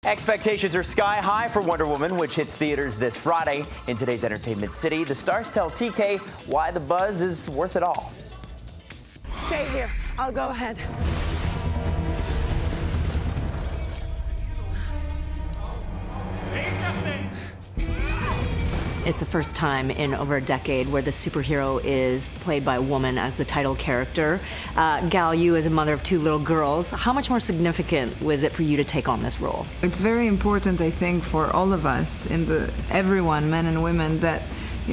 Expectations are sky high for Wonder Woman, which hits theaters this Friday. In today's Entertainment City, the stars tell TK why the buzz is worth it all. Stay here. I'll go ahead. It's the first time in over a decade where the superhero is played by a woman as the title character. Gal, you as a mother of two little girls, how much more significant was it for you to take on this role? It's very important, I think, for all of us, everyone, men and women, that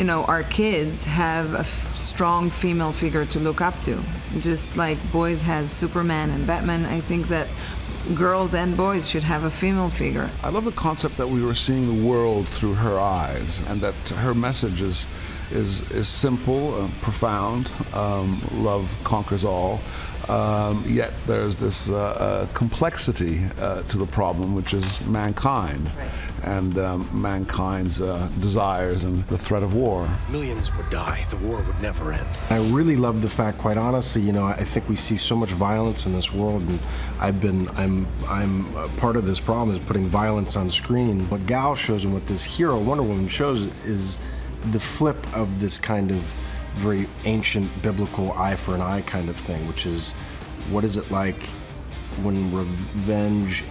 our kids have a strong female figure to look up to. Just like boys has Superman and Batman, I think that girls and boys should have a female figure. I love the concept that we were seeing the world through her eyes, and that her message is simple, profound. Love conquers all. Yet there's this complexity to the problem, which is mankind, and mankind's desires and the threat of war. Millions would die. The war would never end. I really love the fact, quite honestly, I think we see so much violence in this world, and I'm part of this problem is putting violence on screen. What Gal shows and what this hero, Wonder Woman, shows is the flip of this kind of very ancient biblical eye for an eye kind of thing, which is, what is it like when revenge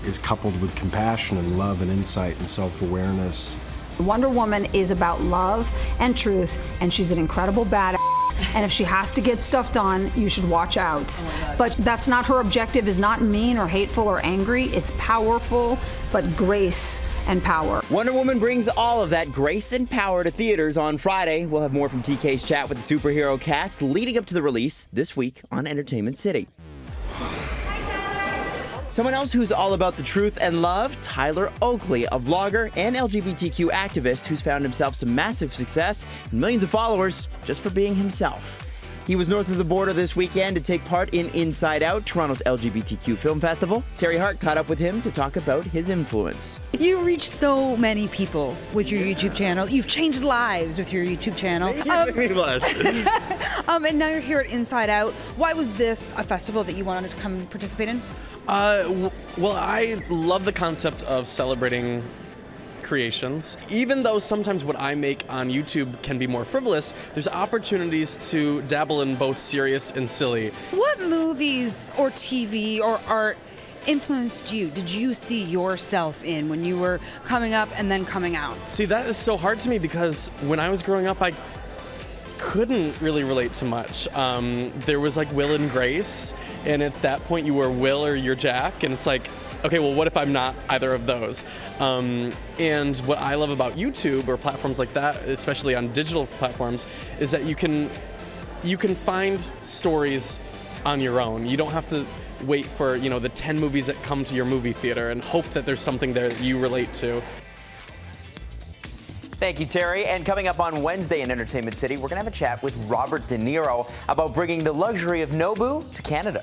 is coupled with compassion and love and insight and self-awareness. Wonder Woman is about love and truth, and she's an incredible badass. And if she has to get stuff done, you should watch out. But that's not her objective, is not mean or hateful or angry. It's powerful, but grace and power. Wonder Woman brings all of that grace and power to theaters on Friday. We'll have more from TK's chat with the superhero cast leading up to the release this week on Entertainment City. Someone else who's all about the truth and love, Tyler Oakley, a vlogger and LGBTQ activist who's found himself some massive success and millions of followers just for being himself. He was north of the border this weekend to take part in Inside Out, Toronto's LGBTQ film festival. Terry Hart caught up with him to talk about his influence. You reach so many people with your YouTube channel. You've changed lives with your YouTube channel. And now you're here at Inside Out. Why was this a festival that you wanted to come and participate in? Well, I love the concept of celebrating creations. Even though sometimes what I make on YouTube can be more frivolous, there's opportunities to dabble in both serious and silly. What movies or TV or art influenced you? Did you see yourself in when you were coming up and then coming out? See, that is so hard to me because when I was growing up, I couldn't really relate to much. There was like Will and Grace, and at that point you were Will or you're Jack, and it's like, okay, well, what if I'm not either of those? And what I love about YouTube or platforms like that, especially on digital platforms, is that you can find stories on your own. You don't have to wait for the 10 movies that come to your movie theater and hope that there's something there that you relate to. Thank you, Terry. And coming up on Wednesday in Entertainment City, we're going to have a chat with Robert De Niro about bringing the luxury of Nobu to Canada.